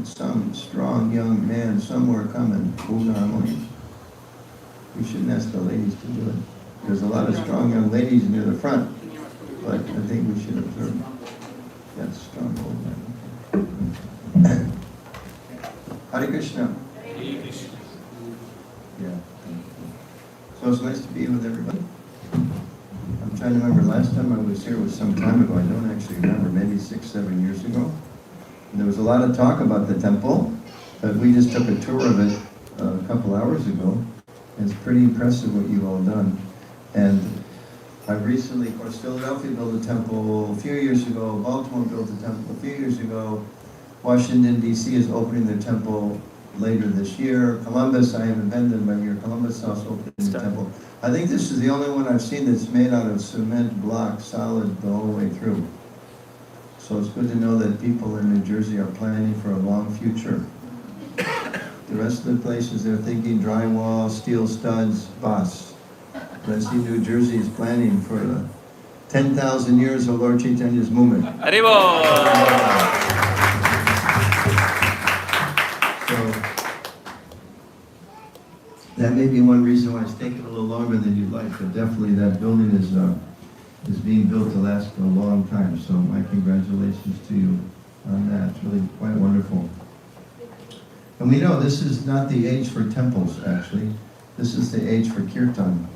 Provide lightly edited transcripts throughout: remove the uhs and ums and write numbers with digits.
Some strong young man somewhere coming, moving harmonious. We shouldn't ask the ladies to do it. There's a lot of strong young ladies near the front, but I think we should observe. That's strong old man. Hare Krishna. Yeah. So it's nice to be with everybody. I'm trying to remember, last time I was here was some time ago. I don't actually remember, maybe 6-7 years ago. And there was a lot of talk about the temple, but we just took a tour of it a couple hours ago. It's pretty impressive what you've all done. And I recently, of course, Philadelphia built a temple a few years ago, Baltimore built a temple a few years ago, Washington, D.C. is opening their temple later this year. Columbus, I haven't been there, but here, Columbus is also opening the temple. I think this is the only one I've seen that's made out of cement block, solid the whole way through. So it's good to know that people in New Jersey are planning for a long future. The rest of the places, they're thinking drywall, steel studs, boss. But I see New Jersey is planning for the 10,000 years of Lord Chaitanya's movement. Arrivo! So that may be one reason why it's taken a little longer than you'd like, but definitely that building is being built to last a long time. So my congratulations to you on that. It's really quite wonderful. And we know this is not the age for temples, actually. This is the age for kirtan.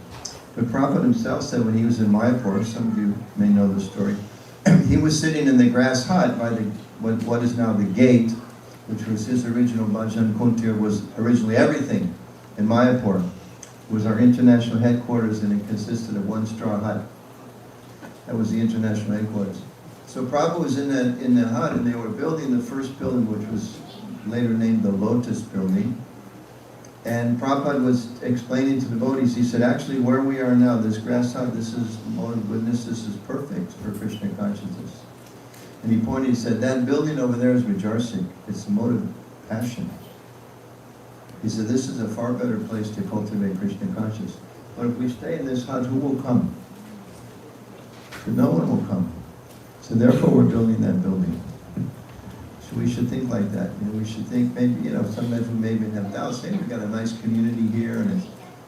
The Prabhupada himself said when he was in Mayapur, some of you may know the story, he was sitting in the grass hut by the what is now the gate, which was his original bhajan kuntir, was originally everything in Mayapur. It was our international headquarters, and it consisted of one straw hut. That was the international headquarters. So Prabhupada was in the hut, and they were building the first building, which was later named the Lotus Building. And Prabhupada was explaining to the devotees, he said, actually where we are now, this grass hut, this is, oh goodness, this is perfect for Krishna consciousness. And he pointed, he said, that building over there is Vijarsik. It's the mode of passion. He said, this is a far better place to cultivate Krishna consciousness. But if we stay in this hut, who will come? So no one will come. So therefore we're building that building. So we should think like that. You know, we should think maybe, sometimes we maybe have doubts. Say we've got a nice community here, and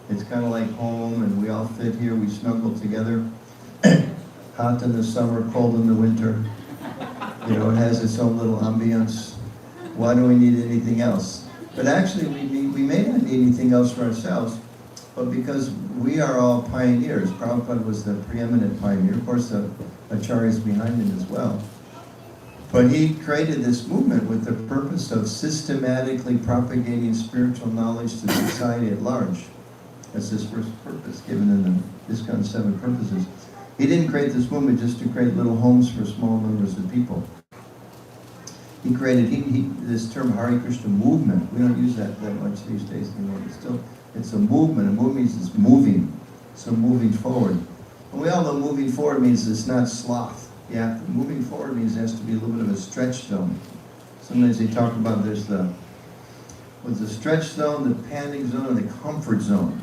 it's kind of like home, and we all fit here, we snuggle together. Hot in the summer, cold in the winter. It has its own little ambience. Why do we need anything else? But actually, we may not need anything else for ourselves, but because we are all pioneers. Prabhupada was the preeminent pioneer. Of course, the acharyas behind him as well. But he created this movement with the purpose of systematically propagating spiritual knowledge to society at large. That's his first purpose, given in the ISKCON 7 purposes. He didn't create this movement just to create little homes for small numbers of people. He created this term Hare Krishna movement. We don't use that much these days anymore, but still, it's a movement. A movement means it's moving, so moving forward. And we all know moving forward means it's not sloth. Yeah, moving forward means there has to be a little bit of a stretch zone. Sometimes they talk about there's the stretch zone, the panic zone, and the comfort zone.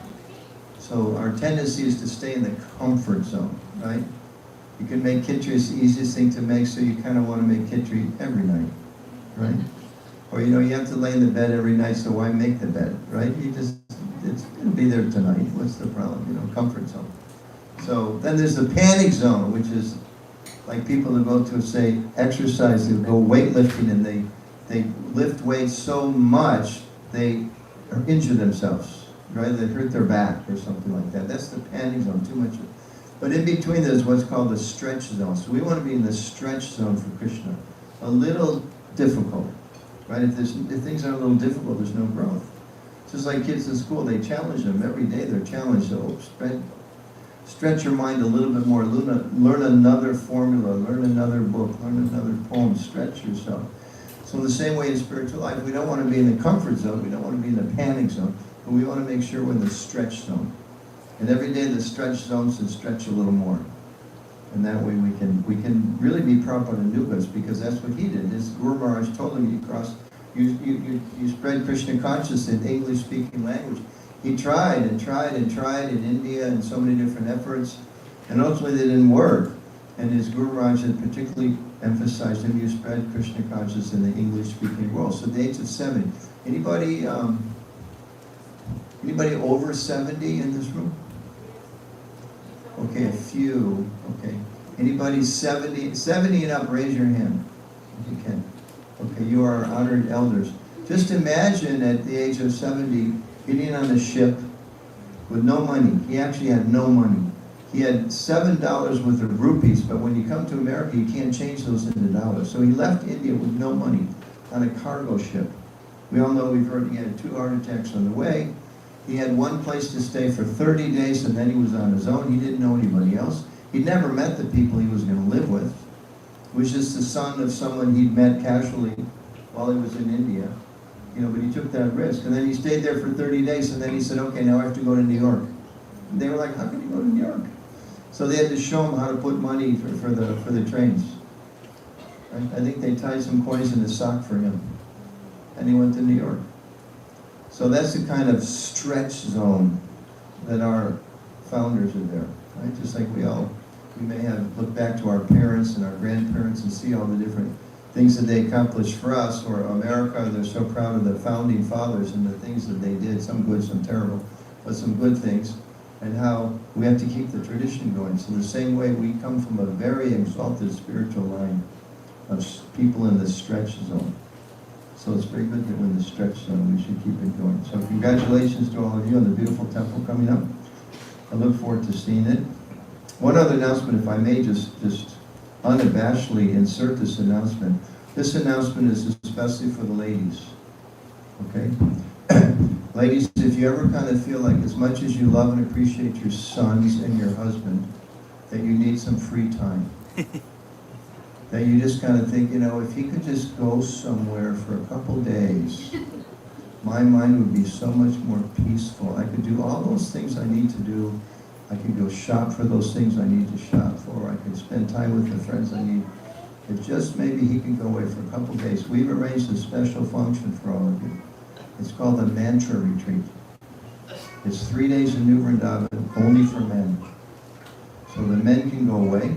So our tendency is to stay in the comfort zone, right? You can make Khitri, it's the easiest thing to make, so you kind of want to make Khitri every night, right? Or, you have to lay in the bed every night, so why make the bed, right? It'll be there tonight. What's the problem? Comfort zone. So then there's the panic zone, which is like people that go to, say, exercise, they go weightlifting, and they lift weights so much, they injure themselves, right? They hurt their back or something like that. That's the panic zone, too much. But in between there's what's called the stretch zone. So we want to be in the stretch zone for Krishna. A little difficult, right? If things are a little difficult, there's no growth. Just like kids in school, they challenge them. Every day they're challenged. So stretch your mind a little bit more. Learn another formula. Learn another book. Learn another poem. Stretch yourself. So the same way in spiritual life, we don't want to be in the comfort zone. We don't want to be in the panic zone. But we want to make sure we're in the stretch zone. And every day the stretch zone should stretch a little more. And that way we can really be Prabhupada Nugas, because that's what he did. His Guru Maharaj told him, you spread Krishna consciousness in English-speaking language. He tried and tried and tried in India and so many different efforts, and ultimately they didn't work. And his Guru Maharaj had particularly emphasized him, you spread Krishna consciousness in the English-speaking world. So the age of 70. Anybody over 70 in this room? Okay, a few. Okay. Anybody 70 and up, raise your hand if you can. Okay, you are honored elders. Just imagine at the age of 70, getting on a ship with no money. He actually had no money. He had $7 worth of rupees, but when you come to America, you can't change those into dollars. So he left India with no money on a cargo ship. We all know, we've heard he had 2 heart attacks on the way. He had one place to stay for 30 days, and then he was on his own. He didn't know anybody else. He'd never met the people he was going to live with. He was just the son of someone he'd met casually while he was in India. But he took that risk. And then he stayed there for 30 days, and then he said, okay, now I have to go to New York. And they were like, how can you go to New York? So they had to show him how to put money for the trains. Right? I think they tied some coins in his sock for him. And he went to New York. So that's the kind of stretch zone that our founders are there, right? Just like we may have looked back to our parents and our grandparents and see all the different things that they accomplished for us, or America, they're so proud of the founding fathers and the things that they did, some good, some terrible, but some good things, and how we have to keep the tradition going. So the same way, we come from a very exalted spiritual line of people in the stretch zone. So it's very good that we're in the stretch zone. We should keep it going. So congratulations to all of you on the beautiful temple coming up. I look forward to seeing it. One other announcement, if I may just unabashedly insert this announcement. This announcement is especially for the ladies. Okay? Ladies, if you ever kind of feel like, as much as you love and appreciate your sons and your husband, that you need some free time. That you just kind of think, if he could just go somewhere for a couple days, my mind would be so much more peaceful. I could do all those things I need to do. I could go shop for those things I need to shop for. I could spend time with the friends I need. If just maybe he could go away for a couple days. We've arranged a special function for all of you. It's called the Mantra Retreat. It's 3 days in New Vrindavan, only for men. So the men can go away.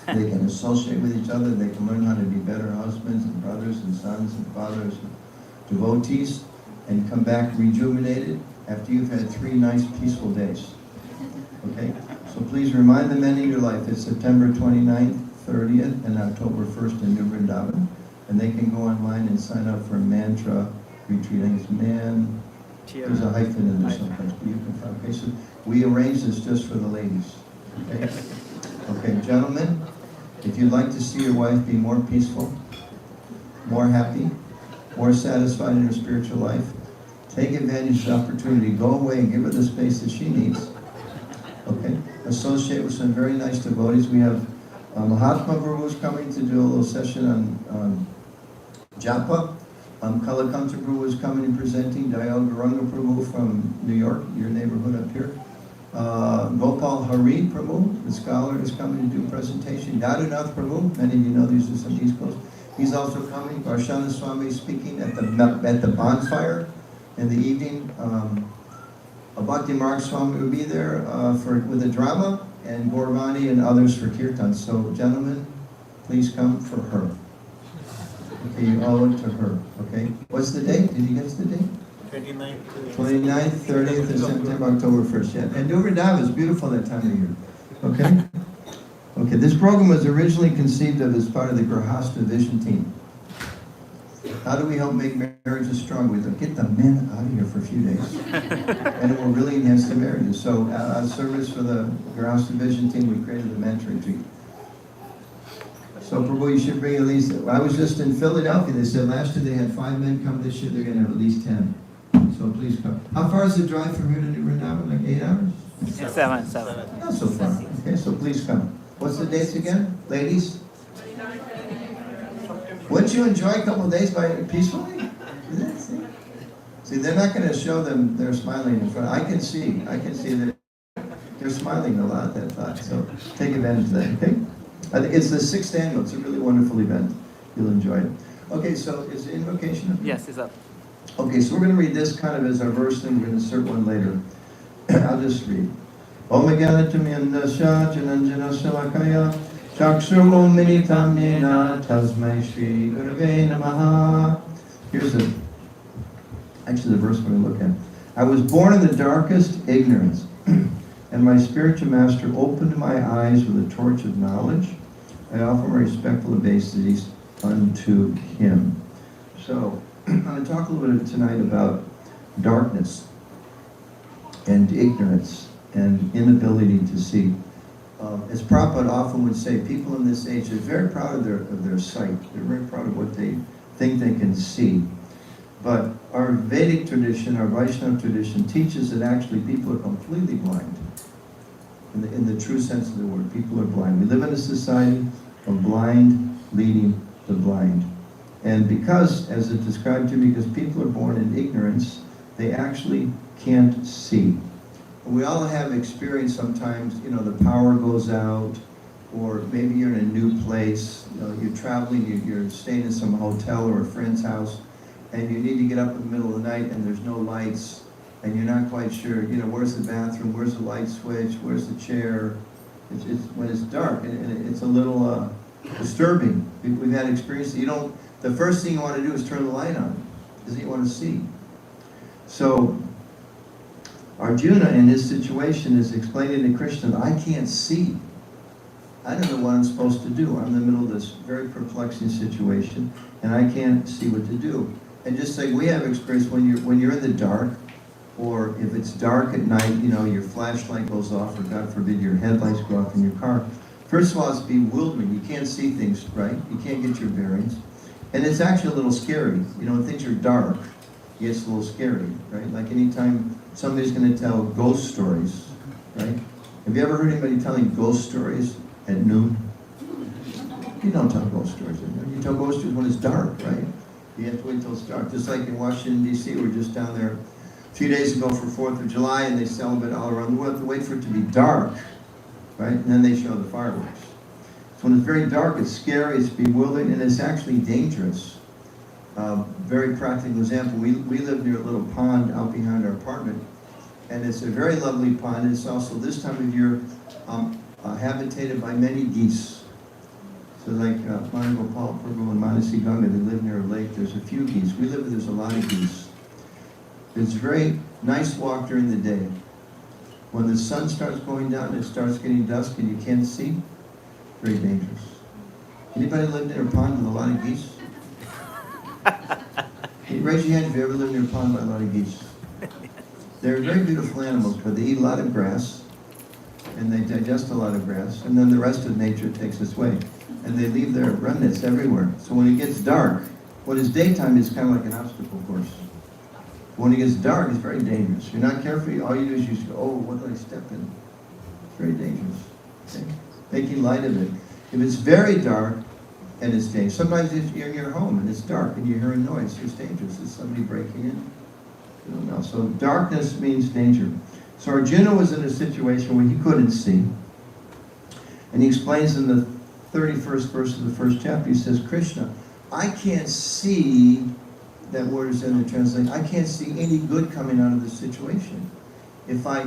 They can associate with each other. They can learn how to be better husbands and brothers and sons and fathers and devotees, and come back rejuvenated after you've had 3 nice, peaceful days. Okay? So please remind the men in your life, it's September 29th, 30th, and October 1st in New Vrindavan. And they can go online and sign up for a mantra retreat. I think it's there's a hyphen in there sometimes. You can find. Okay, so we arranged this just for the ladies. Okay? Okay, gentlemen, if you'd like to see your wife be more peaceful, more happy, more satisfied in her spiritual life, Take advantage of the opportunity. Go away and give her the space that she needs. Okay? Associate with some very nice devotees. We have Mahatma Prabhu is coming to do a little session on Japa. Kalakanta Prabhu is coming and presenting. Dayal Garanga Prabhu from New York, your neighborhood up here. Gopal Hari Prabhu, the scholar, is coming to do a presentation. Yadunath Prabhu, many of you know these are some East Coast. He's also coming. Varshana Swami is speaking at the bonfire in the evening. Bhakti Marg Swami will be there with the drama, and Gauravani and others for kirtan. So, gentlemen, please come for her. Okay, you owe it to her. Okay, what's the date? Did you guess the date? 29th, 30th of September, October 1st. Yeah, and Vrindavan is beautiful that time of year. Okay. Okay, this program was originally conceived of as part of the Grahasta Vision Team. How do we help make marriages strong? We get the men out of here for a few days, and it will really enhance the marriages. So, service for the Grahasta Vision Team, we created the mentoring team. So, Prabhu, you should bring at least. I was just in Philadelphia. They said last year they had 5 men come. This year they're going to have at least 10. So please come. How far is the drive from here to New Vrindavan? Like 8 hours? 7. Not so far. Okay, so please come. What's the dates again, ladies? Wouldn't you enjoy a couple of days peacefully? See, they're not going to show them they're smiling in front. I can see that they're smiling a lot at that thought. So take advantage of that, okay? I think it's the 6th annual. It's a really wonderful event. You'll enjoy it. Okay, so is the invocation up? Yes, it's up. Okay, so we're going to read this kind of as our verse, then we're going to insert one later. I'll just read. Om Ganatamyandasya Jananjana Salakaya Chaksu Om Minitam Nena Tasmai Shri Gurave Namaha. Here's actually the verse we're going to look at. I was born in the darkest ignorance, and my spiritual master opened my eyes with a torch of knowledge. I offer my respectful obeisances unto him. So, I'm going to talk a little bit tonight about darkness and ignorance and inability to see. As Prabhupada often would say, people in this age are very proud of their sight. They're very proud of what they think they can see. But our Vedic tradition, our Vaishnava tradition, teaches that actually people are completely blind. In the true sense of the word, people are blind. We live in a society of blind leading the blind. And because, as it described to me, because people are born in ignorance, they actually can't see. We all have experience sometimes, the power goes out, or maybe you're in a new place, you're traveling, you're staying in some hotel or a friend's house, and you need to get up in the middle of the night and there's no lights, and you're not quite sure, where's the bathroom, where's the light switch, where's the chair. It's when it's dark, and it's a little disturbing. We've had experience, the first thing you want to do is turn the light on, because you want to see. So, Arjuna, in his situation, is explaining to Krishna, I can't see. I don't know what I'm supposed to do. I'm in the middle of this very perplexing situation, and I can't see what to do. And just like we have experience when you're in the dark, or if it's dark at night, your flashlight goes off, or God forbid, your headlights go off in your car. First of all, it's bewildering. You can't see things right. You can't get your bearings. And it's actually a little scary. When things are dark, it gets a little scary, right? Like anytime somebody's going to tell ghost stories, right? Have you ever heard anybody telling ghost stories at noon? You don't tell ghost stories at noon. You tell ghost stories when it's dark, right? You have to wait until it's dark. Just like in Washington, D.C., we were just down there a few days ago for 4th of July, and they celebrate all around the world. You have to wait for it to be dark, right? And then they show the fireworks. So when it's very dark, it's scary, it's bewildering, and it's actually dangerous. Very practical example, we live near a little pond out behind our apartment, and it's a very lovely pond. It's also, this time of year, habitated by many geese. So like Gopal Prabhu and Manasi Ganga, they live near a lake. There's a few geese. There's a lot of geese. It's a very nice walk during the day. When the sun starts going down, it starts getting dusk and you can't see, very dangerous. Anybody lived near a pond with a lot of geese? Can you raise your hand if you ever lived near a pond with a lot of geese? They're very beautiful animals, but they eat a lot of grass, and they digest a lot of grass, and then the rest of nature takes its way. And they leave their remnants everywhere. So when it gets dark, what is daytime is kind of like an obstacle course. When it gets dark, it's very dangerous. If you're not careful, all you do is you go, oh, what did I step in? It's very dangerous. Okay? Making light of it. If it's very dark and it's dangerous, sometimes if you're in your home and it's dark and you hear a noise, it's dangerous. Is somebody breaking in? You don't know. So darkness means danger. So Arjuna was in a situation where he couldn't see. And he explains in the 31st verse of the first chapter, he says, Krishna, I can't see, that word is in the translation, I can't see any good coming out of this situation. If I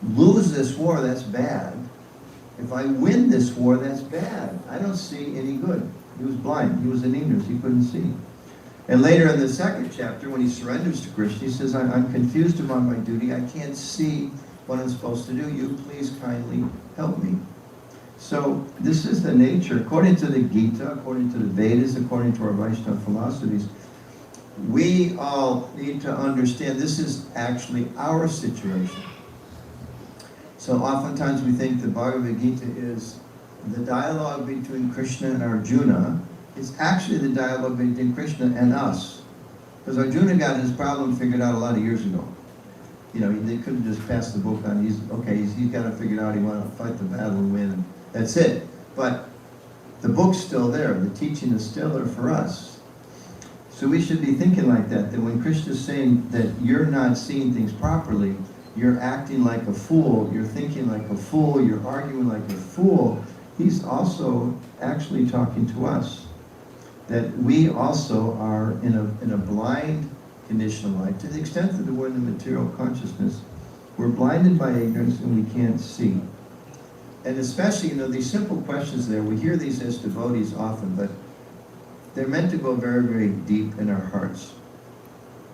lose this war, that's bad. If I win this war, that's bad. I don't see any good. He was blind. He was in ignorance. He couldn't see. And later in the second chapter, when he surrenders to Krishna, he says, I'm confused about my duty. I can't see what I'm supposed to do. You please kindly help me. So this is the nature, according to the Gita, according to the Vedas, according to our Vaishnava philosophies, we all need to understand this is actually our situation. So oftentimes we think the Bhagavad Gita is the dialogue between Krishna and Arjuna. It's actually the dialogue between Krishna and us. Because Arjuna got his problem figured out a lot of years ago. You know, they couldn't just pass the book on. He's got to figure it out. He wanted to fight the battle and win. That's it. But the book's still there. The teaching is still there for us. So we should be thinking like that when Krishna is saying that you're not seeing things properly, you're acting like a fool, you're thinking like a fool, you're arguing like a fool, he's also actually talking to us. That we also are in a blind condition of life. To the extent that we're in the material consciousness, we're blinded by ignorance and we can't see. And especially, these simple questions there, we hear these as devotees often, but they're meant to go very, very deep in our hearts.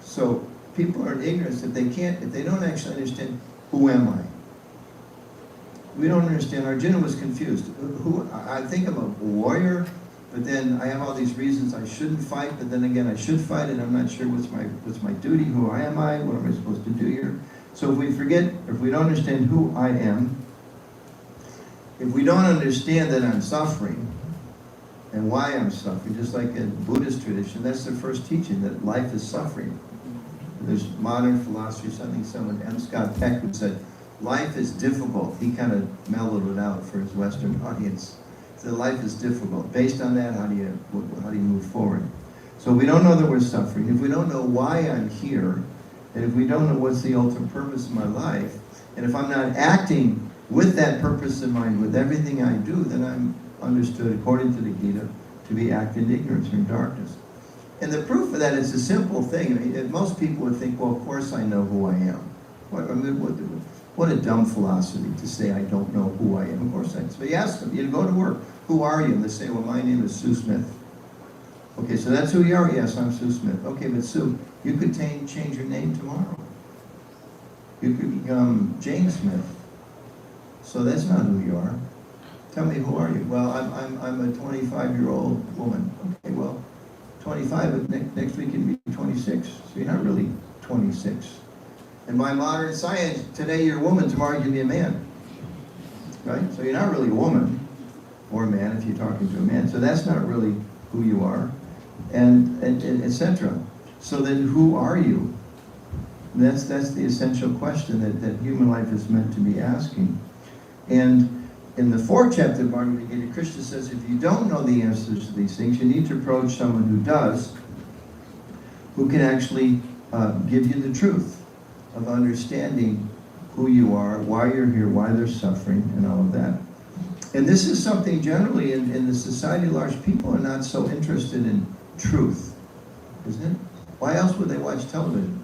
So people are in ignorance if they don't actually understand, who am I? We don't understand. Arjuna was confused. I think I'm a warrior, but then I have all these reasons I shouldn't fight, but then again I should fight, and I'm not sure what's my duty, who am I, what am I supposed to do here? So if we don't understand who I am, if we don't understand that I'm suffering, and why I'm suffering, just like in Buddhist tradition, that's the first teaching, that life is suffering. There's modern philosophy, someone, M. Scott Peck, who said, life is difficult. He kind of mellowed it out for his Western audience. So life is difficult. Based on that, how do you move forward? So we don't know that we're suffering. If we don't know why I'm here, and if we don't know what's the ultimate purpose of my life, and if I'm not acting with that purpose in mind, with everything I do, then I'm understood, according to the Gita, to be acting in ignorance or in darkness. And the proof of that is a simple thing. Most people would think, well, of course I know who I am. What a dumb philosophy to say I don't know who I am. Of course I am. So you ask them, you go to work, who are you? And they say, well, my name is Sue Smith. Okay, so that's who you are? Yes, I'm Sue Smith. Okay, but Sue, you could change your name tomorrow. You could become Jane Smith. So that's not who you are. Tell me, who are you? Well, I'm a 25-year-old woman. Okay, well, 25, but next week you'll be 26. So you're not really 26. And by modern science, today you're a woman, tomorrow you can be a man. Right? So you're not really a woman, or a man if you're talking to a man. So that's not really who you are, and etc. So then who are you? That's the essential question that human life is meant to be asking. And in the 4th chapter of Bhagavad Gita, Krishna says, if you don't know the answers to these things, you need to approach someone who does, who can actually give you the truth of understanding who you are, why you're here, why there's suffering, and all of that. And this is something generally in the society at large, people are not so interested in truth, isn't it? Why else would they watch television?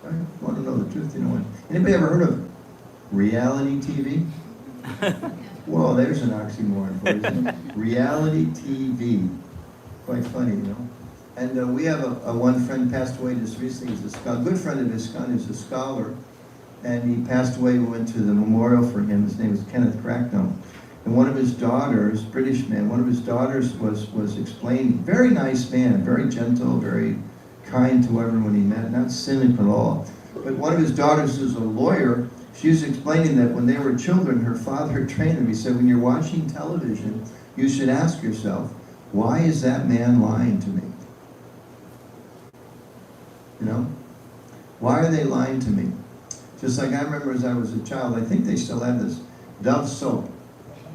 I want to know the truth, Anybody ever heard of reality TV? Well, there's an oxymoron for you, isn't it? Reality TV. Quite funny, And we have a one friend passed away just recently. He's a good friend of his son, who's a scholar. And he passed away. We went to the memorial for him. His name is Kenneth Cracknell. And one of his daughters, British man, one of his daughters was explaining, very nice man, very gentle, very kind to everyone he met, not cynical at all. But one of his daughters is a lawyer. She was explaining that when they were children, her father trained them. He said, when you're watching television, you should ask yourself, why is that man lying to me? You know? Why are they lying to me? Just like I remember as I was a child, I think they still have this, Dove soap.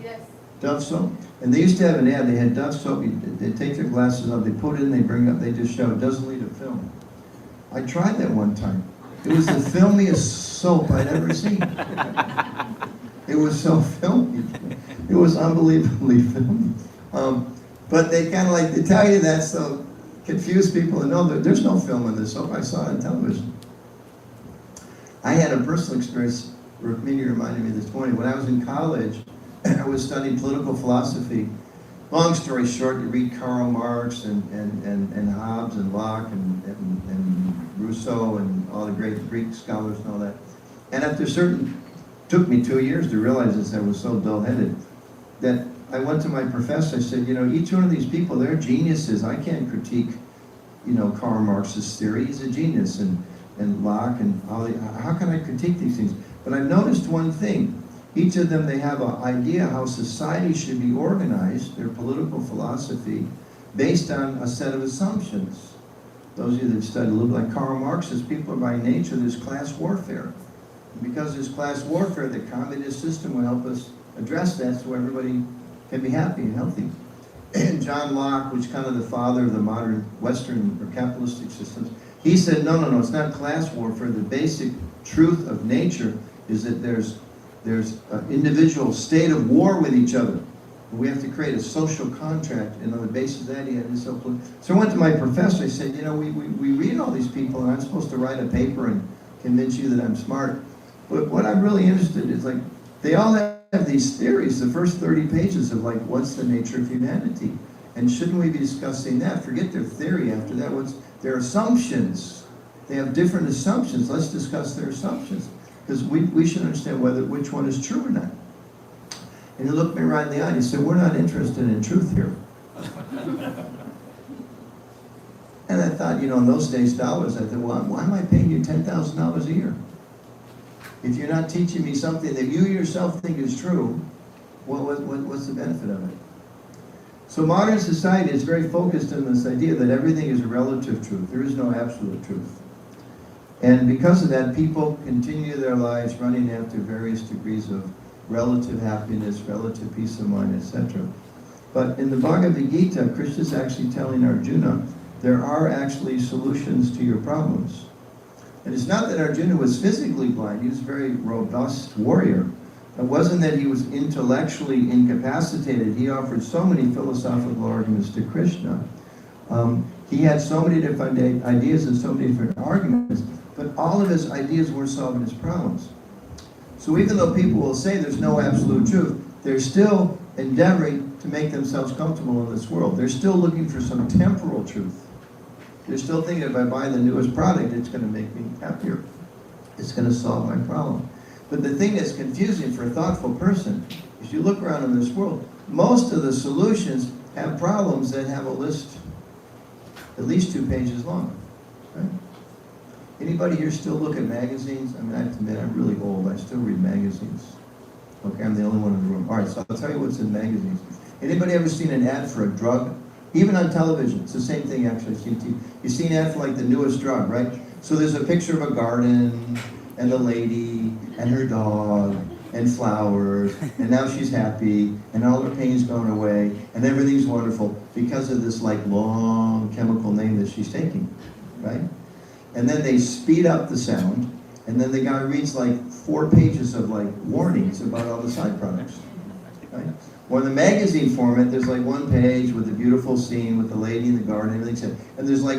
Yes. Dove soap. And they used to have an ad, they had Dove soap, they take their glasses off, they put it in, they bring it up, they just show it doesn't leave a film. I tried that one time. It was the filmiest soap I'd ever seen. It was so filmy. It was unbelievably filmy. But they kind of like, they tell you that so confuse people and know that there's no film in this soap. I saw it on television. I had a personal experience, Minnie reminded me this morning. When I was in college, I was studying political philosophy. Long story short, you read Karl Marx and Hobbes and Locke and Rousseau and all the great Greek scholars and all that. And after took me 2 years to realize this, I was so dull-headed, that I went to my professor, I said, you know, each one of these people, they're geniuses. I can't critique, you know, Karl Marx's theory. He's a genius. And Locke and all how can I critique these things? But I've noticed one thing. Each of them, they have an idea how society should be organized, their political philosophy, based on a set of assumptions. Those of you that study a little bit like Karl Marx says, people are by nature, there's class warfare. And because there's class warfare, the communist system will help us address that so everybody can be happy and healthy. And John Locke, which is kind of the father of the modern Western or capitalistic systems, he said, no, it's not class warfare. The basic truth of nature is that there's an individual state of war with each other. And we have to create a social contract, and on the basis of that, he had this. So I went to my professor, I said, you know, we read all these people, and I'm supposed to write a paper and convince you that I'm smart. But what I'm really interested in is, like, they all have these theories, the first 30 pages of, like, what's the nature of humanity? And shouldn't we be discussing that? Forget their theory after that. What's their assumptions? They have different assumptions. Let's discuss their assumptions. Because we should understand which one is true or not. And he looked me right in the eye and he said, we're not interested in truth here. And I thought, you know, in those days, dollars, I thought, well, why am I paying you $10,000 a year? If you're not teaching me something that you yourself think is true, what's the benefit of it? So modern society is very focused on this idea that everything is a relative truth. There is no absolute truth. And because of that, people continue their lives running after various degrees of relative happiness, relative peace of mind, etc. But in the Bhagavad Gita, Krishna is actually telling Arjuna, there are actually solutions to your problems. And it's not that Arjuna was physically blind, he was a very robust warrior. It wasn't that he was intellectually incapacitated. He offered so many philosophical arguments to Krishna. He had so many different ideas and so many different arguments, but all of his ideas weren't solving his problems. So even though people will say there's no absolute truth, they're still endeavoring to make themselves comfortable in this world. They're still looking for some temporal truth. They're still thinking if I buy the newest product, it's going to make me happier. It's going to solve my problem. But the thing that's confusing for a thoughtful person is you look around in this world, most of the solutions have problems that have a list at least 2 pages long. Right? Anybody here still look at magazines? I mean, I have to admit, I'm really old. I still read magazines. Okay, I'm the only one in the room. All right, so I'll tell you what's in magazines. Anybody ever seen an ad for a drug? Even on television, it's the same thing actually. You've seen an ad for like the newest drug, right? So there's a picture of a garden, and the lady, and her dog, and flowers, and now she's happy, and all her pain's gone away, and everything's wonderful because of this like long chemical name that she's taking, right? And then they speed up the sound, and then the guy reads like 4 pages of like warnings about all the side products, right? Or in the magazine format, there's like 1 page with a beautiful scene with the lady in the garden, and everything said. And there's like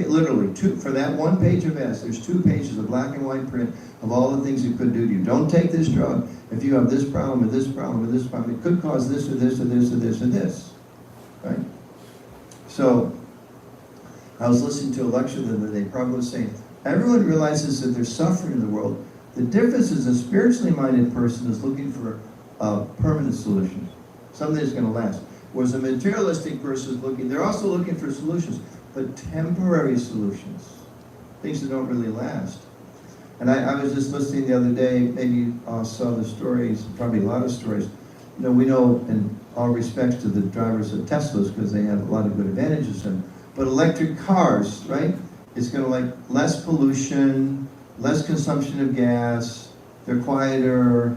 literally two, for that 1 page of ads, there's 2 pages of black and white print of all the things it could do to you. Don't take this drug if you have this problem or this problem or this problem. It could cause this or this or this or this or this, right? So, I was listening to a lecture the other day, Prabhu was saying, everyone realizes that there's suffering in the world. The difference is a spiritually minded person is looking for permanent solutions. Something that's going to last. Whereas a materialistic person is looking, they're also looking for solutions, but temporary solutions. Things that don't really last. And I was just listening the other day, maybe you saw the stories, probably a lot of stories. You know, we know in all respects to the drivers of Teslas because they have a lot of good advantages in them. But electric cars, right? It's going to like less pollution, less consumption of gas, they're quieter,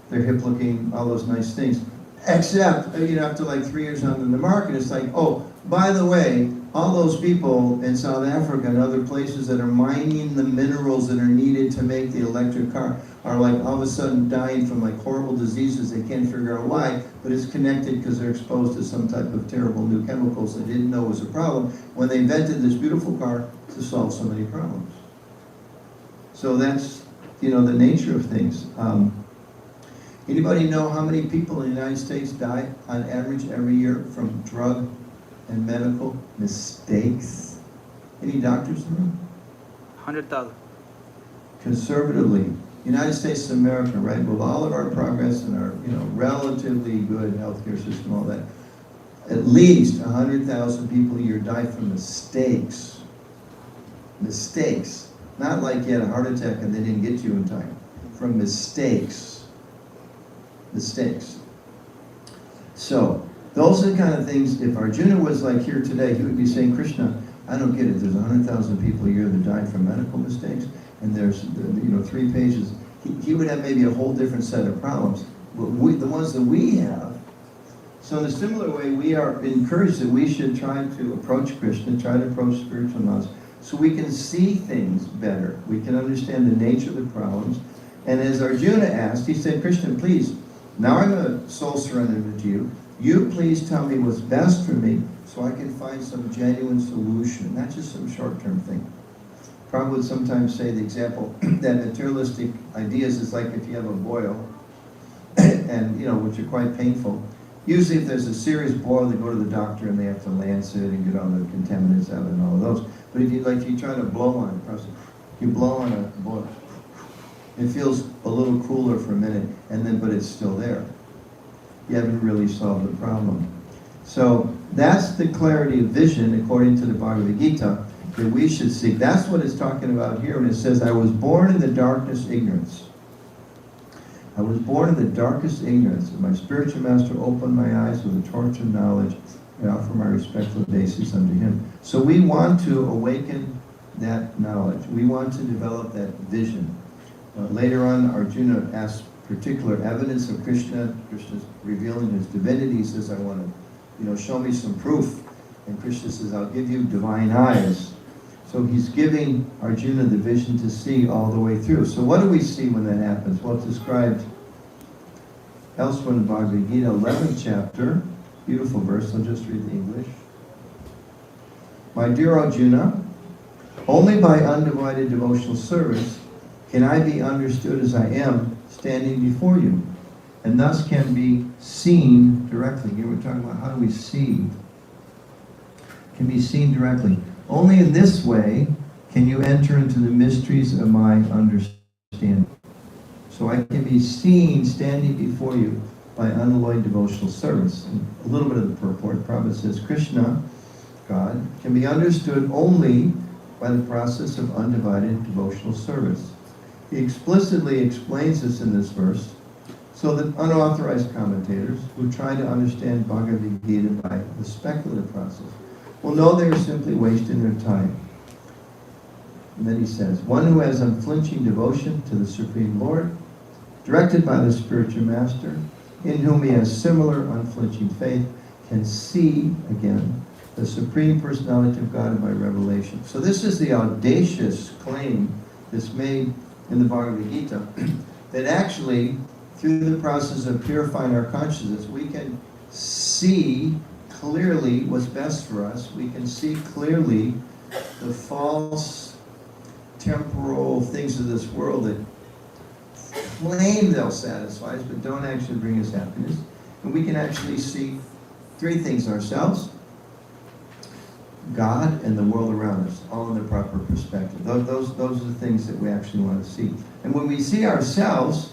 they're hip looking, all those nice things. Except, after like 3 years on the market, it's like, oh, by the way, all those people in South Africa and other places that are mining the minerals that are needed to make the electric car are like all of a sudden dying from like horrible diseases. They can't figure out why, but it's connected because they're exposed to some type of terrible new chemicals they didn't know was a problem when they invented this beautiful car to solve so many problems. So that's, the nature of things. Anybody know how many people in the United States die on average every year from drug and medical mistakes? Any doctors in the room? 100,000. Conservatively, United States of America, right, with all of our progress and our, relatively good healthcare system, all that, at least 100,000 people a year die from mistakes. Mistakes. Not like you had a heart attack and they didn't get to you in time. From mistakes. Mistakes. So, those are the kind of things, if Arjuna was like here today, he would be saying, Krishna, I don't get it. There's 100,000 people a year that died from medical mistakes, and there's, 3 pages. He would have maybe a whole different set of problems. But the ones that we have, so in a similar way, we are encouraged that we should try to approach Krishna, try to approach spiritual knowledge, so we can see things better. We can understand the nature of the problems. And as Arjuna asked, he said, Krishna, please, now I'm going to soul surrender to you. You please tell me what's best for me so I can find some genuine solution, not just some short-term thing. Prabhupada would sometimes say the example that materialistic ideas is like if you have a boil, and which are quite painful. Usually if there's a serious boil, they go to the doctor and they have to lance it and get all the contaminants out and all of those. But if you try to blow on it, you blow on a boil. It feels a little cooler for a minute, but it's still there. You haven't really solved the problem. So that's the clarity of vision according to the Bhagavad Gita that we should seek. That's what it's talking about here when it says, I was born in the darkness ignorance. I was born in the darkest ignorance, and my spiritual master opened my eyes with a torch of knowledge. I offer my respectful obeisance unto him. So we want to awaken that knowledge. We want to develop that vision. Later on, Arjuna asks particular evidence of Krishna. Krishna's revealing his divinity. He says, I want to, show me some proof. And Krishna says, I'll give you divine eyes. So he's giving Arjuna the vision to see all the way through. So what do we see when that happens? Well, it's described elsewhere in the Bhagavad Gita, 11th chapter. Beautiful verse. I'll just read the English. My dear Arjuna, only by undivided devotional service can I be understood as I am standing before you, and thus can be seen directly. Here we're talking about how do we see? Can be seen directly. Only in this way can you enter into the mysteries of my understanding. So I can be seen standing before you by unalloyed devotional service. And a little bit of the purport, Prabhupada says, Krishna, God, can be understood only by the process of undivided devotional service. He explicitly explains this in this verse so that unauthorized commentators who try to understand Bhagavad Gita by the speculative process will know they are simply wasting their time. And then he says, one who has unflinching devotion to the Supreme Lord, directed by the spiritual master, in whom he has similar unflinching faith, can see, again, the Supreme Personality of God by revelation. So this is the audacious claim that's made in the Bhagavad Gita, that actually, through the process of purifying our consciousness, we can see clearly what's best for us. We can see clearly the false temporal things of this world that claim they'll satisfy us, but don't actually bring us happiness. And we can actually see 3 things: ourselves, God, and the world around us, all in the proper perspective. Those are the things that we actually want to see. And when we see ourselves,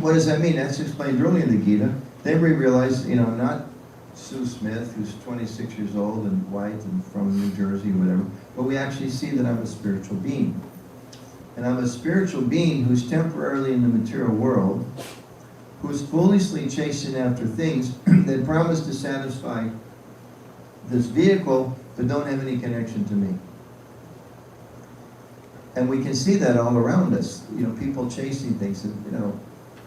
what does that mean? That's explained earlier in the Gita. Then we realize, I'm not Sue Smith, who's 26 years old and white and from New Jersey or whatever, but we actually see that I'm a spiritual being. And I'm a spiritual being who's temporarily in the material world, who's foolishly chasing after things that promise to satisfy this vehicle, but don't have any connection to me. And we can see that all around us. People chasing things. And,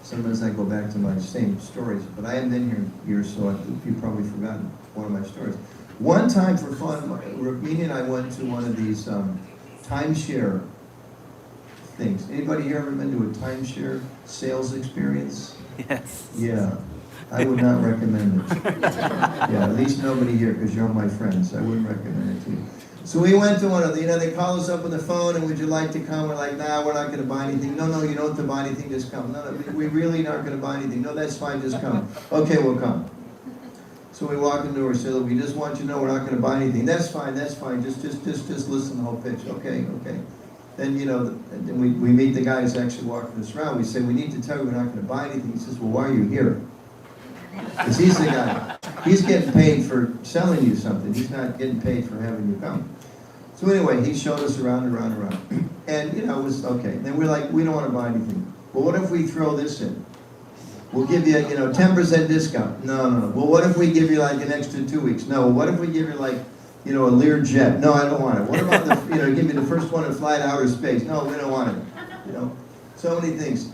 sometimes I go back to my same stories, but I haven't been here years, so you've probably forgotten one of my stories. One time for fun, Rukmini and I went to one of these timeshare things. Anybody here ever been to a timeshare sales experience? Yes. Yeah. I would not recommend it. Yeah, at least nobody here, because you're my friends. I wouldn't recommend it to you. So we went to one of the, they call us up on the phone, and would you like to come? We're like, nah, we're not going to buy anything. No, you don't have to buy anything, just come. No, we really aren't going to buy anything. No, that's fine, just come. Okay, we'll come. So we walk into her and say, look, we just want you to know we're not going to buy anything. That's fine, just listen to the whole pitch. Okay. Then, then we meet the guy who's actually walking us around. We say, we need to tell you we're not going to buy anything. He says, well, why are you here? Because he's the guy. He's getting paid for selling you something. He's not getting paid for having you come. So anyway, he showed us around. And, it was okay. Then we're like, we don't want to buy anything. Well, what if we throw this in? We'll give you, 10% discount. No. Well, what if we give you like an extra 2 weeks? No. What if we give you like, a Lear jet? No, I don't want it. What about the, give me the first one to fly to outer space? No, we don't want it. So many things.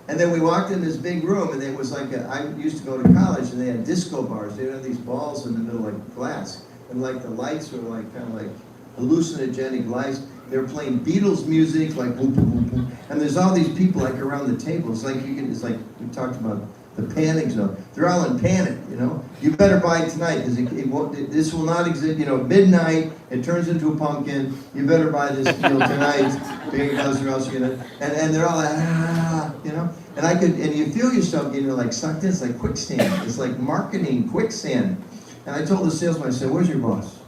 And then we walked in this big room, and it was like, I used to go to college, and they had disco bars. They had these balls in the middle, like glass. And like the lights were like, kind of like hallucinogenic lights. They were playing Beatles music, like boom, boom, boom, boom. And there's all these people like around the table. It's like it's like we talked about the panic zone. They're all in panic, You better buy it tonight, because this will not exist. Midnight, it turns into a pumpkin. You better buy this tonight, because or else you're gonna. And they're all like, And you feel yourself getting like sucked in. It's like quicksand. It's like marketing quicksand. And I told the salesman, I said, "Where's your boss?"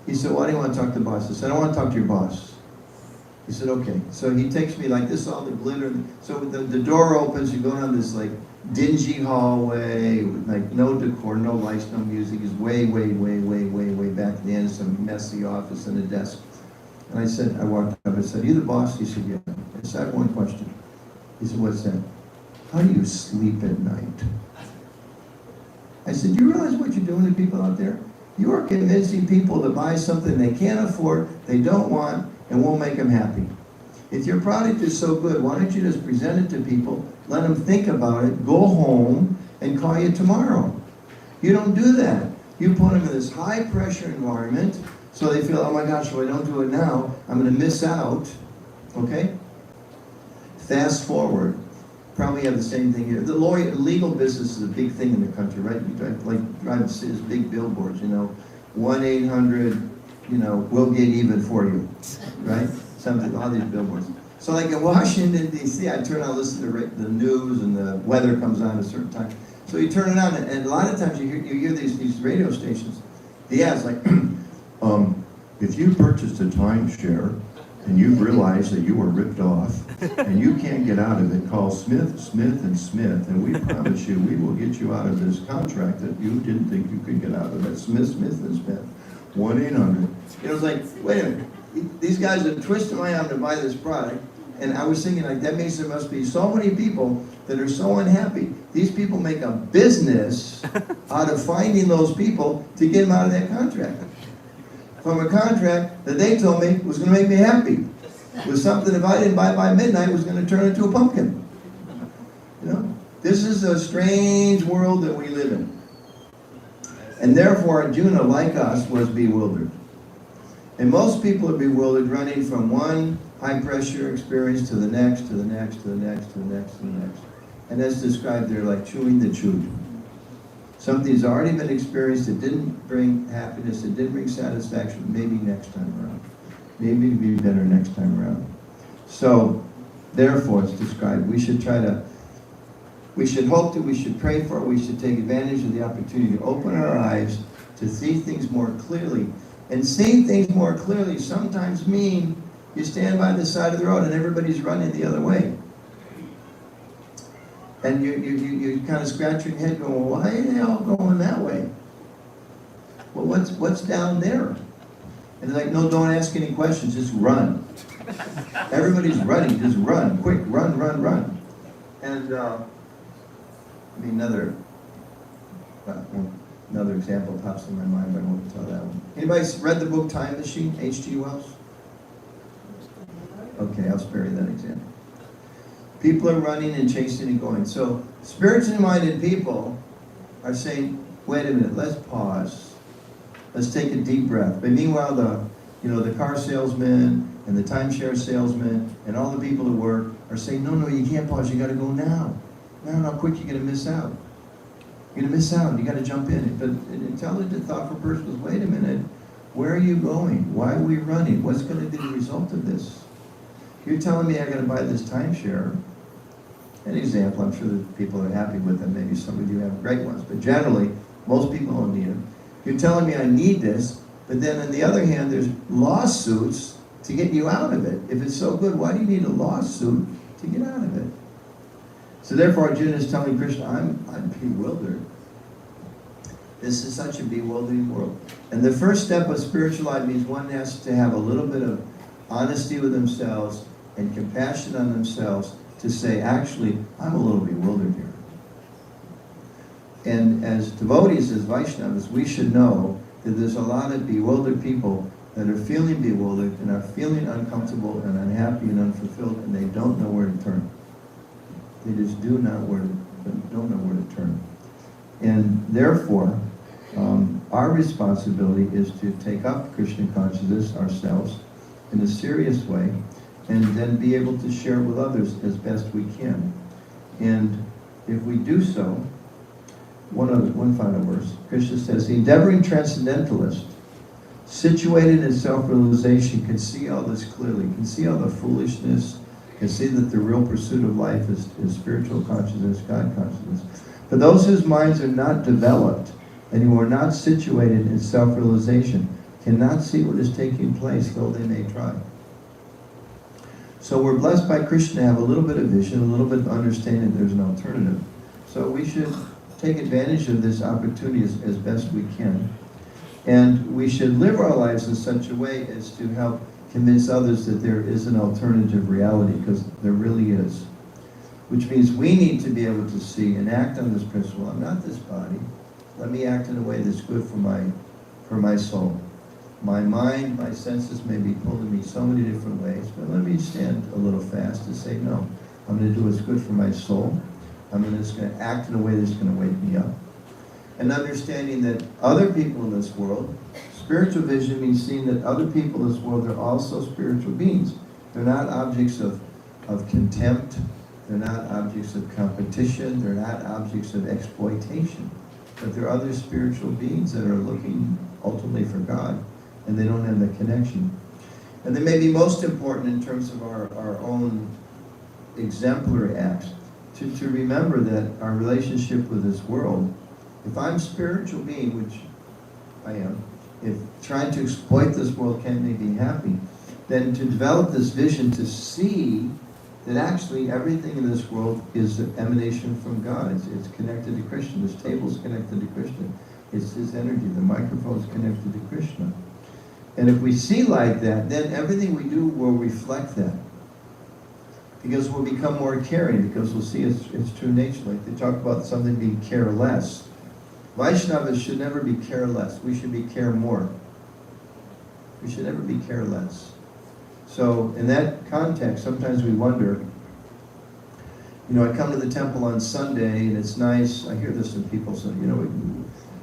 He said, "Why do you want to talk to the boss?" I said, "I want to talk to your boss." He said, "Okay." So he takes me like this, all the glitter. So the door opens, you go down this like dingy hallway with like no decor, no lights, no music. It's way back at the end, some messy office and a desk. And I walked up, I said, "Are you the boss?" He said, "Yeah." I said, "I have one question." He said, "What's that?" "How do you sleep at night?" I said, "Do you realize what you're doing to people out there? You are convincing people to buy something they can't afford, they don't want, and won't make them happy. If your product is so good, why don't you just present it to people, let them think about it, go home, and call you tomorrow?" You don't do that. You put them in this high-pressure environment, so they feel, oh my gosh, if I don't do it now, I'm going to miss out. Okay? Fast forward. Probably have the same thing here. The legal business is a big thing in the country, right? You drive these big billboards, 1-800, we'll get even for you, right? Something, all these billboards. So like in Washington, D.C., I turn on, listen to the news, and the weather comes on at a certain time. So you turn it on, and a lot of times you hear these radio stations. The ads like, if you purchased a timeshare, and you realize that you were ripped off, and you can't get out of it, call Smith, Smith, and Smith, and we promise you we will get you out of this contract that you didn't think you could get out of. That Smith, Smith, and Smith, 1-800. It was like, wait a minute, these guys are twisting my arm to buy this product, and I was thinking, like, that means there must be so many people that are so unhappy. These people make a business out of finding those people to get them out of that contract. From a contract that they told me was going to make me happy. Was something, if I didn't buy by midnight, was going to turn into a pumpkin. This is a strange world that we live in. And therefore, Arjuna, like us, was bewildered. And most people are bewildered, running from one high-pressure experience to the next, to the next, to the next, to the next, to the next. And as described, they're like chewing the chewed. Something's already been experienced, it didn't bring happiness, it didn't bring satisfaction, maybe next time around. Maybe it'll be better next time around. So, therefore, it's described, we should hope that, we should pray for, we should take advantage of the opportunity to open our eyes, to see things more clearly. And seeing things more clearly sometimes mean you stand by the side of the road and everybody's running the other way. And you kind of scratch your head going, well, why are they all going that way? Well, what's down there? And they're like, no, don't ask any questions, just run. Everybody's running, just run, quick, run. And another example pops in my mind, but I won't tell that one. Anybody read the book Time Machine, H.G. Wells? Okay, I'll spare you that example. People are running and chasing and going. So spiritually minded people are saying, wait a minute, let's pause. Let's take a deep breath. But meanwhile, the car salesman and the timeshare salesman and all the people at work are saying, no, you can't pause. You got to go now. How quick you're going to miss out. You're going to miss out. You got to jump in. But an intelligent, thoughtful person goes, wait a minute. Where are you going? Why are we running? What's going to be the result of this? You're telling me I got to buy this timeshare. An example, I'm sure that people are happy with them. Maybe some of you have great ones. But generally, most people don't need them. You're telling me I need this, but then on the other hand, there's lawsuits to get you out of it. If it's so good, why do you need a lawsuit to get out of it? So therefore, Arjuna is telling Krishna, I'm bewildered. This is such a bewildering world. And the first step of spiritual life means one has to have a little bit of honesty with themselves and compassion on themselves to say, actually, I'm a little bewildered here. And as devotees, as Vaishnavas, we should know that there's a lot of bewildered people that are feeling bewildered and are feeling uncomfortable and unhappy and unfulfilled, and they don't know where to turn. They just don't know where to turn. And therefore, our responsibility is to take up Krishna consciousness ourselves in a serious way, and then be able to share with others as best we can. And if we do so, one final verse. Krishna says, the endeavoring transcendentalist, situated in self-realization, can see all this clearly, can see all the foolishness, can see that the real pursuit of life is spiritual consciousness, God consciousness. But those whose minds are not developed and who are not situated in self-realization cannot see what is taking place, though they may try. So we're blessed by Krishna to have a little bit of vision, a little bit of understanding that there's an alternative. So we should take advantage of this opportunity as best we can. And we should live our lives in such a way as to help convince others that there is an alternative reality, because there really is. Which means we need to be able to see and act on this principle. I'm not this body. Let me act in a way that's good for my soul. My mind, my senses may be pulling me so many different ways, but let me stand a little fast and say, no, I'm going to do what's good for my soul. I'm just going to act in a way that's going to wake me up. And understanding that other people in this world, spiritual vision means seeing that other people in this world are also spiritual beings. They're not objects of contempt. They're not objects of competition. They're not objects of exploitation. But they're other spiritual beings that are looking ultimately for God, and they don't have the connection. And they may be most important in terms of our own exemplary acts, to remember that our relationship with this world, if I'm a spiritual being, which I am, if trying to exploit this world can't make me happy, then to develop this vision to see that actually everything in this world is an emanation from God. It's connected to Krishna. This table is connected to Krishna. It's His energy. The microphone is connected to Krishna. And if we see like that, then everything we do will reflect that. Because we'll become more caring, because we'll see its true nature. Like they talk about something being careless. Vaishnavas should never be careless. We should be care more. We should never be careless. So in that context, sometimes we wonder, I come to the temple on Sunday and it's nice. I hear this from people, so,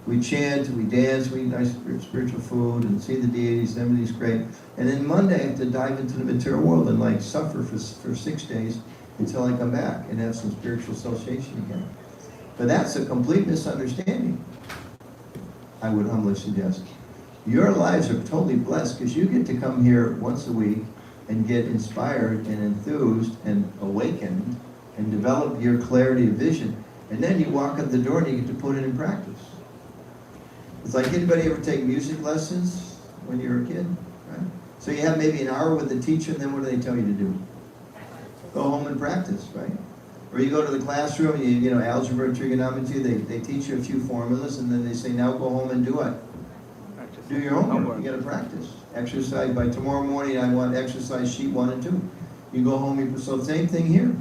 we chant, we dance, we eat nice spiritual food and see the deities, everything's great. And then Monday I have to dive into the material world and suffer for 6 days until I come back and have some spiritual association again. But that's a complete misunderstanding, I would humbly suggest. Your lives are totally blessed because you get to come here once a week and get inspired and enthused and awakened and develop your clarity of vision. And then you walk out the door and you get to put it in practice. It's like, anybody ever take music lessons when you were a kid? Right? So you have maybe an hour with the teacher, and then what do they tell you to do? Go home and practice, right? Or you go to the classroom, algebra, trigonometry, they teach you a few formulas, and then they say, now go home and do what? Do your homework. You got to practice. Exercise. By tomorrow morning, I want exercise sheet 1 and 2. You go home. So same thing here.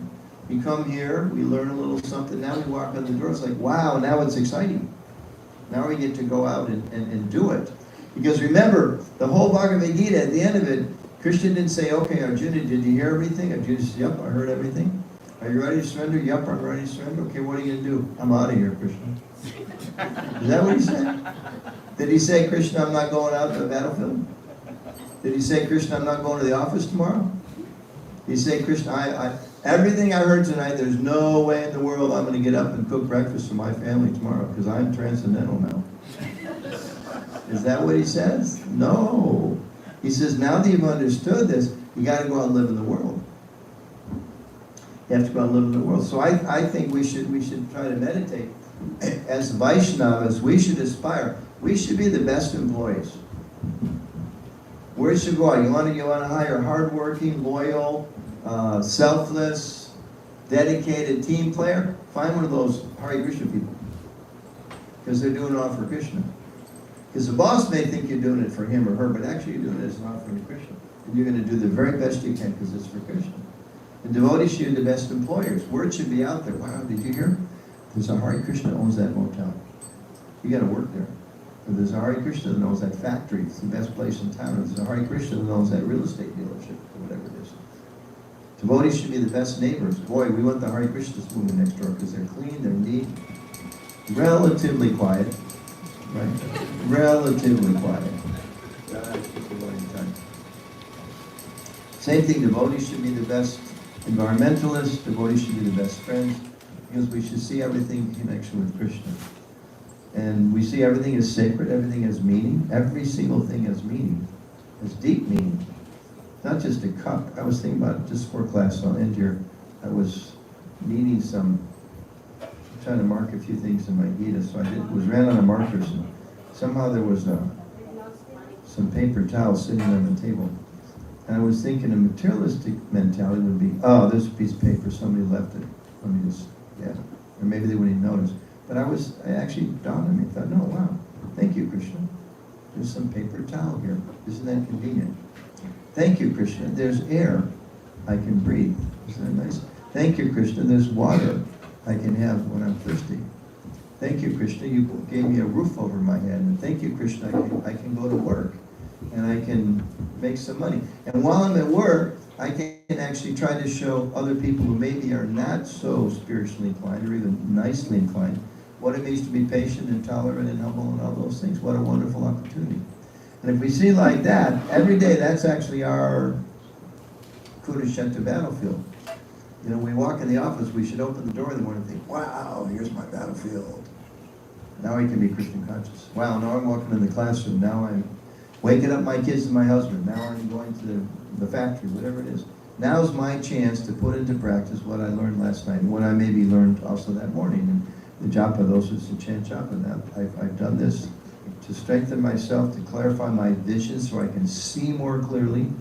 You come here, we learn a little something. Now we walk out the door. It's like, wow, now it's exciting. Now we get to go out and do it. Because remember, the whole Bhagavad Gita, at the end of it, Krishna didn't say, okay, Arjuna, did you hear everything? Arjuna said, yep, I heard everything. Are you ready to surrender? Yep, I'm ready to surrender. Okay, what are you going to do? I'm out of here, Krishna. Is that what he said? Did he say, Krishna, I'm not going out to the battlefield? Did he say, Krishna, I'm not going to the office tomorrow? Did he say, Krishna, everything I heard tonight, there's no way in the world I'm going to get up and cook breakfast for my family tomorrow because I'm transcendental now. Is that what he says? No. He says, now that you've understood this, you got to go out and live in the world. You have to go out and live in the world. So I think we should try to meditate. As Vaishnavas, we should aspire. We should be the best employees. Where should go out? You want to hire hardworking, loyal, selfless, dedicated team player? Find one of those Hare Krishna people. Because they're doing it all for Krishna. Because the boss may think you're doing it for him or her, but actually you're doing it as an offering to Krishna. And you're going to do the very best you can because it's for Krishna. And devotees should be the best employers. Word should be out there. Wow, did you hear? There's a Hare Krishna owns that motel. You got to work there. Or there's a Hare Krishna that owns that factory. It's the best place in town. Or there's a Hare Krishna that owns that real estate dealership or whatever it is. Devotees should be the best neighbors. Boy, we want the Hare Krishnas moving next door because they're clean, they're neat, relatively quiet. Right? Relatively quiet. Same thing, devotees should be the best environmentalists, devotees should be the best friends, because we should see everything in connection with Krishna. And we see everything as sacred, everything has meaning, every single thing has meaning, has deep meaning. Not just a cup. I was thinking about, just for class, I'll end here, I was needing trying to mark a few things in my Gita, so I ran out of markers, and somehow there was some paper towels sitting on the table. And I was thinking a materialistic mentality would be, oh, there's a piece of paper, somebody left it. Let me just, yeah. Or maybe they wouldn't even notice. But I actually dawned on me, I thought, no, wow, thank you, Krishna. There's some paper towel here. Isn't that convenient? Thank you, Krishna. There's air I can breathe. Isn't that nice? Thank you, Krishna. There's water I can have when I'm thirsty. Thank you, Krishna. You gave me a roof over my head. And thank you, Krishna. I can go to work and I can make some money. And while I'm at work, I can actually try to show other people who maybe are not so spiritually inclined or even nicely inclined what it means to be patient and tolerant and humble and all those things. What a wonderful opportunity. And if we see like that, every day, that's actually our Kurukshetra battlefield. You know, we walk in the office, we should open the door in the morning and think, wow, here's my battlefield. Now I can be Christian conscious. Wow, now I'm walking in the classroom. Now I'm waking up my kids and my husband. Now I'm going to the factory, whatever it is. Now's my chance to put into practice what I learned last night and what I maybe learned also that morning. And the japa, those who chant japa. Now, I've done this to strengthen myself, to clarify my vision so I can see more clearly,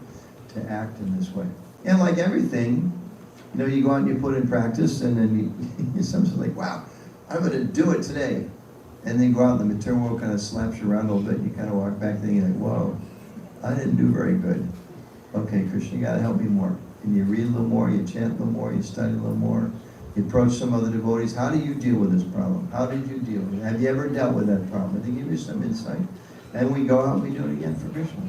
to act in this way. And like everything, you know, you go out and you put in practice, and then you sometimes like, wow, I'm going to do it today. And then go out and the material world kind of slaps you around a little bit, and you kind of walk back thinking like, whoa, I didn't do very good. Okay, Krishna, you got to help me more. And you read a little more, you chant a little more, you study a little more, you approach some other devotees. How do you deal with this problem? How did you deal with it? Have you ever dealt with that problem? And they give you some insight. And we go out and we do it again for Krishna.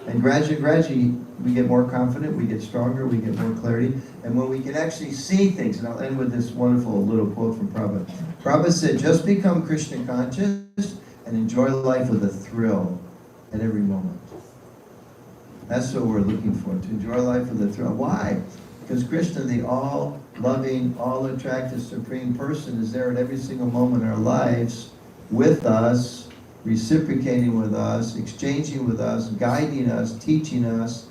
And gradually, we get more confident, we get stronger, we get more clarity. And when we can actually see things, and I'll end with this wonderful little quote from Prabhupada. Prabhupada said, just become Krishna conscious and enjoy life with a thrill at every moment. That's what we're looking for, to enjoy life with a thrill. Why? Because Krishna, the all-loving, all-attractive Supreme Person, is there at every single moment in our lives with us, reciprocating with us, exchanging with us, guiding us, teaching us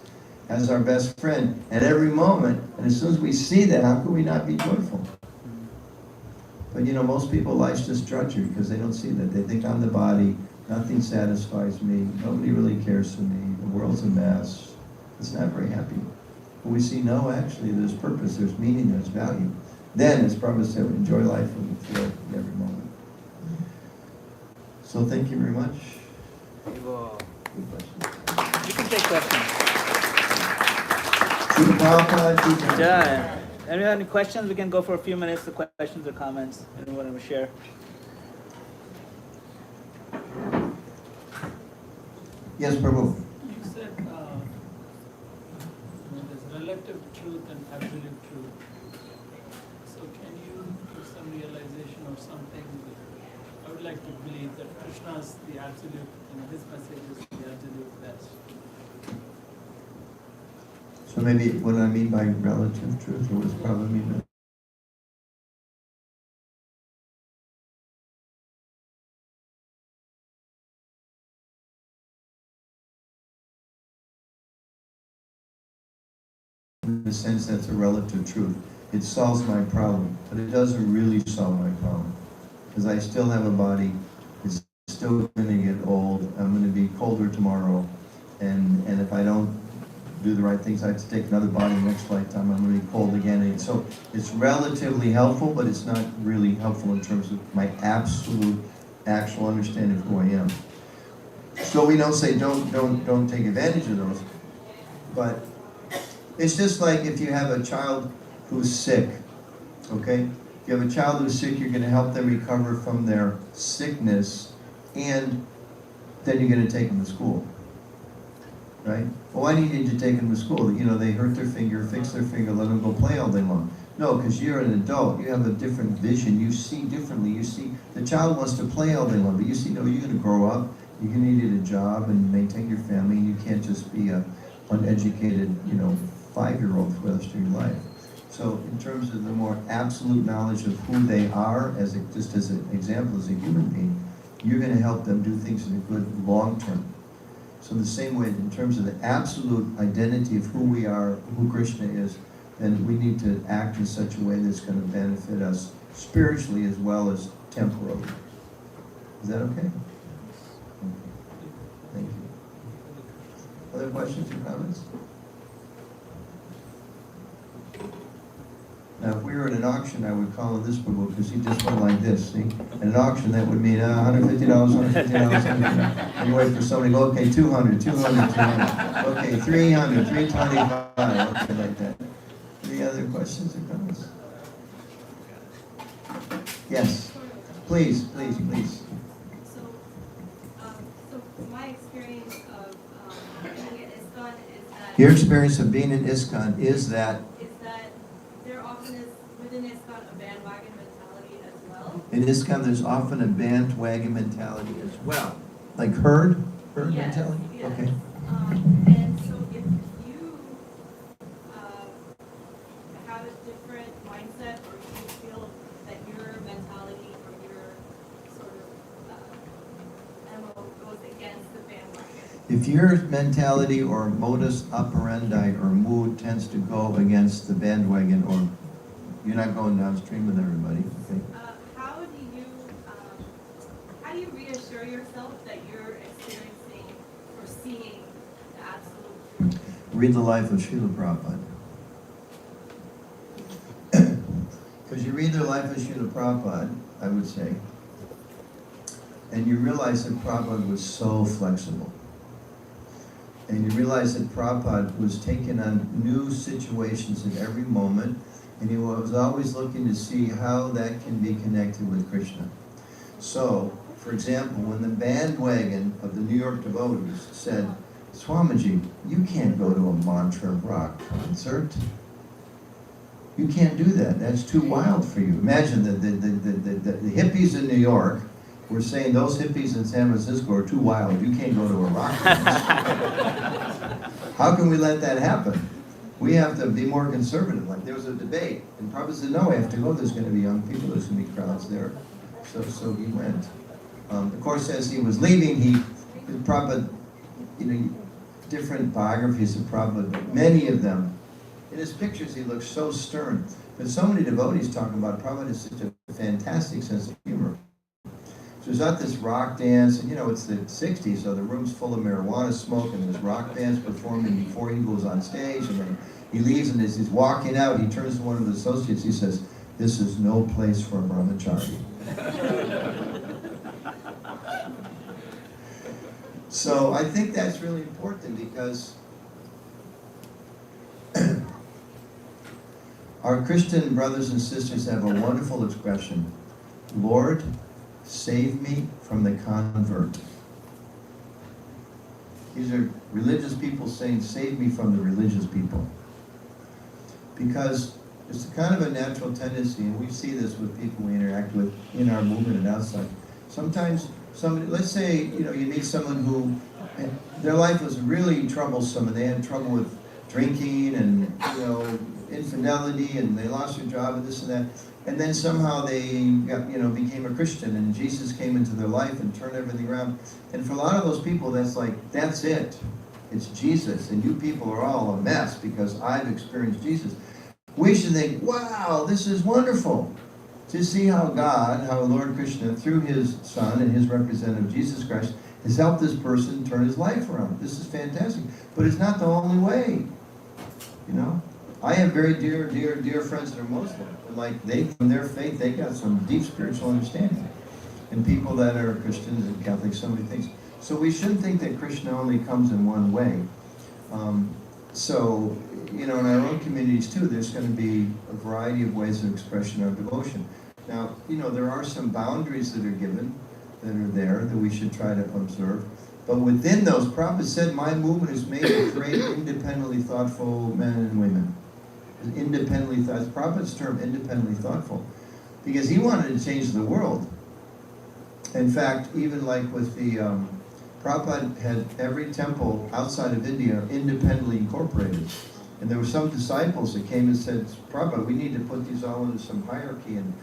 as our best friend at every moment. And as soon as we see that, how can we not be joyful? But you know, most people life's just drudgery because they don't see that. They think I'm the body, nothing satisfies me, nobody really cares for me, the world's a mess. It's not very happy. But we see, no, actually, there's purpose, there's meaning, there's value. Then, as Prabhupada said, enjoy life with the flow in every moment. So thank you very much. Good question. You can take questions. Srila Prabhupada, Yeah. Anyone have any questions? We can go for a few minutes to questions or comments. Anyone want to share? Yes, Prabhu. You said truth and absolute truth. So can you give some realization or something? I would like to believe that Krishna is the absolute, his message is the absolute best. So maybe what I mean by relative truth, or what does Prabhupada mean by in the sense that's a relative truth. It solves my problem, but it doesn't really solve my problem. Because I still have a body, it's still going to get old, I'm going to be colder tomorrow, and if I don't do the right things, I have to take another body next lifetime, I'm going to be cold again. And so it's relatively helpful, but it's not really helpful in terms of my actual understanding of who I am. So we don't say don't take advantage of those, but it's just like if you have a child who's sick, okay? If you have a child who's sick, you're going to help them recover from their sickness, and then you're going to take them to school, right? Well, why do you need to take them to school? You know, they hurt their finger, fix their finger, let them go play all day long. No, because you're an adult. You have a different vision. You see differently. You see, the child wants to play all day long, but you see, no, you're going to grow up. You're going to need a job and maintain your family, and you can't just be a uneducated, 5-year-old for the rest of your life. So in terms of the more absolute knowledge of who they are, just as an example, as a human being, you're going to help them do things in a good long term. So the same way, in terms of the absolute identity of who we are, who Krishna is, then we need to act in such a way that's going to benefit us spiritually as well as temporally. Is that okay? Thank you. Other questions or comments? Now, if we were at an auction, I would call him this Prabhu, because he just went like this, see? At an auction, that would mean $150, $150, and you wait for somebody to go, okay, 200, 200, 200, okay, 300, 325, okay, like that. Any other questions or comments? Yes, please. So my experience of being at ISKCON is that... Your experience of being in ISKCON is that there often is, within ISKCON, a bandwagon mentality as well. in ISKCON there's often a bandwagon mentality as well. Like herd Yes, mentality? yes. Okay. And so if you have a different mindset, or you feel that your mentality or your sort of MO goes against the bandwagon. If your mentality or modus operandi or mood tends to go against the bandwagon, or you're not going downstream with everybody, okay? How do you reassure yourself that you're experiencing or seeing the absolute truth? Read the life of Srila Prabhupada. Because you read the life of Srila Prabhupada, I would say, and you realize that Prabhupada was so flexible. And you realize that Prabhupada was taking on new situations at every moment, and he was always looking to see how that can be connected with Krishna. So, for example, when the bandwagon of the New York devotees said, Swamiji, you can't go to a mantra rock concert. You can't do that. That's too wild for you. Imagine that the hippies in New York were saying those hippies in San Francisco are too wild. You can't go to a rock concert. How can we let that happen? We have to be more conservative. Like there was a debate, and Prabhupada said, no, I have to go. There's going to be young people. There's going to be crowds there. So he went. Of course, as he was leaving, Prabhupada, different biographies of Prabhupada, but many of them, in his pictures, he looks so stern. But so many devotees talking about Prabhupada has such a fantastic sense of humor. So there's not this rock dance, and it's the 60s, so the room's full of marijuana smoke, and there's rock bands performing before he goes on stage, and then he leaves, and as he's walking out, he turns to one of the associates, he says, this is no place for a brahmachari. So I think that's really important, because our Christian brothers and sisters have a wonderful expression, Lord, save me from the convert. These are religious people saying, save me from the religious people. because it's kind of a natural tendency, and we see this with people we interact with in our movement and outside. Sometimes somebody, let's say, you meet someone who, their life was really troublesome, and they had trouble with drinking and, infidelity, and they lost their job and this and that. And then somehow they got, became a Christian, and Jesus came into their life and turned everything around. And for a lot of those people, that's it. It's Jesus, and you people are all a mess because I've experienced Jesus. We should think, wow, this is wonderful. To see how Lord Krishna, through his son and his representative, Jesus Christ, has helped this person turn his life around. This is fantastic. But it's not the only way. I have very dear friends that are Muslim. And from their faith, they got some deep spiritual understanding. And people that are Christians and Catholics, so many things. So we shouldn't think that Krishna only comes in one way. In our own communities too, there's going to be a variety of ways of expression of devotion. Now, there are some boundaries that are given, that are there, that we should try to observe. But within those, Prabhupada said, my movement is made to create independently thoughtful men and women. That's Prabhupada's term, independently thoughtful. Because he wanted to change the world. In fact, even like with the, Prabhupada had every temple outside of India independently incorporated. And there were some disciples that came and said, Prabhupada, we need to put these all into some hierarchy, and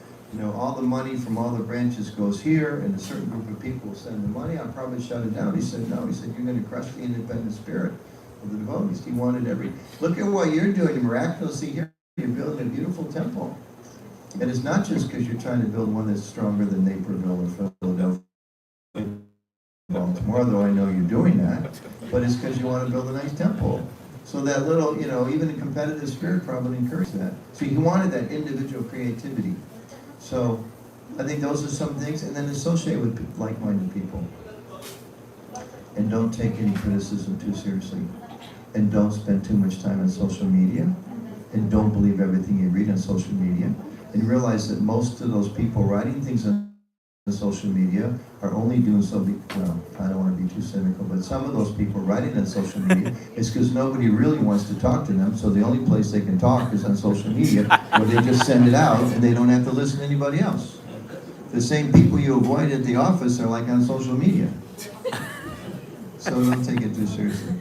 all the money from all the branches goes here, and a certain group of people will send the money. I'll probably shut it down. He said, no. He said, you're going to crush the independent spirit of the devotees. He wanted look at what you're doing miraculously here. You're building a beautiful temple. And it's not just because you're trying to build one that's stronger than Naperville or Philadelphia, Baltimore, though I know you're doing that, but it's because you want to build a nice temple. So that little, even the competitive spirit probably encouraged that. So he wanted that individual creativity. So I think those are some things, and then associate with like-minded people. And don't take any criticism too seriously. And don't spend too much time on social media. And don't believe everything you read on social media. And realize that most of those people writing things on social media are only doing so, well, I don't want to be too cynical, but some of those people writing on social media is because nobody really wants to talk to them, so the only place they can talk is on social media, where they just send it out and they don't have to listen to anybody else. The same people you avoid at the office are like on social media. So don't take it too seriously.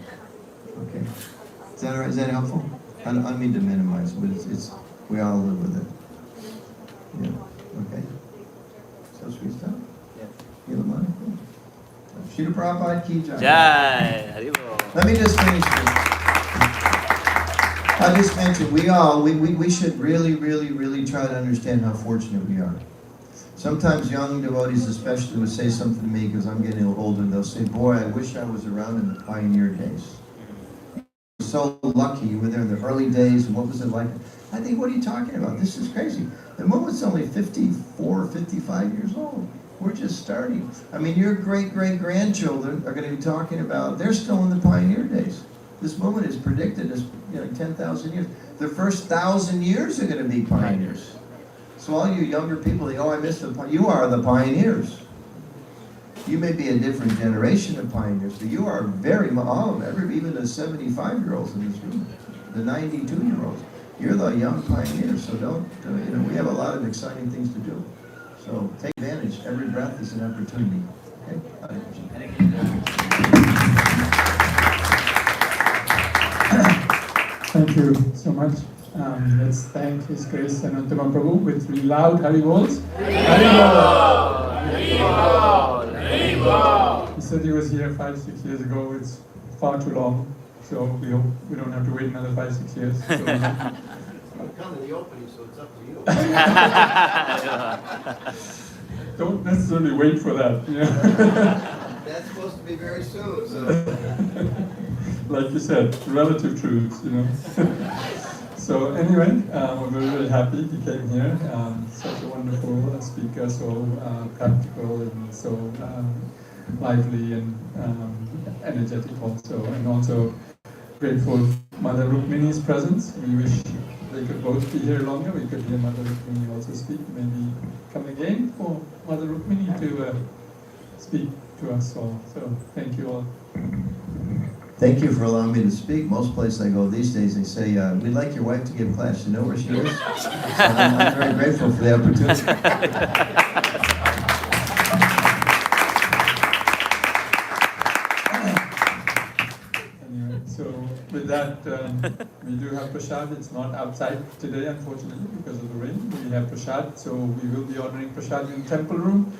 Okay. Is that all right? Is that helpful? I don't mean to minimize, but it's we all live with it. Yeah. Okay. So should we stop? Yes. You have money? Srila Prabhupada ki jai. Jai. Haribol. Let me just finish this. I just mentioned we should really try to understand how fortunate we are. Sometimes young devotees especially would say something to me because I'm getting a little older, and they'll say, boy, I wish I was around in the pioneer days. You're so lucky you were there in the early days, and what was it like? I think, what are you talking about? This is crazy. The movement's only 54, 55 years old. We're just starting. I mean, your great-great-grandchildren are going to be talking about, they're still in the pioneer days. This movement is predicted as 10,000 years. The first 1,000 years are going to be pioneers. So all you younger people, I missed you are the pioneers. You may be a different generation of pioneers, but you are even the 75-year-olds in this room, the 92-year-olds. You're the young pioneers, so we have a lot of exciting things to do. So take advantage. Every breath is an opportunity. Okay? Thank you so much. Let's thank His Grace Anuttama Prabhu with loud Haribols. Haribol! Haribol! Haribol! He said he was here 5-6 years ago. It's far too long, so we hope we don't have to wait another 5-6 years. So, I'm coming to the opening, so it's up to you. don't necessarily wait for that. That's supposed to be very soon. So. Like you said, relative truths, So anyway, we're very happy he came here. Such a wonderful speaker, so practical and so lively and energetic also. And also grateful for Mother Rukmini's presence. We wish they could both be here longer. We could hear Mother Rukmini also speak. Maybe come again for Mother Rukmini to speak to us all. So thank you all. Thank you for allowing me to speak. Most places I go these days, they say, we'd like your wife to give class. You know where she is? So I'm very grateful for the opportunity. Anyway, so with that, we do have prasad. It's not outside today, unfortunately, because of the rain. We have prasad, so we will be honoring prasad in the temple room.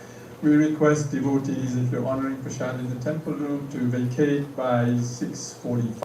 We request devotees, if you're honoring prasad in the temple room, to vacate by 6:45.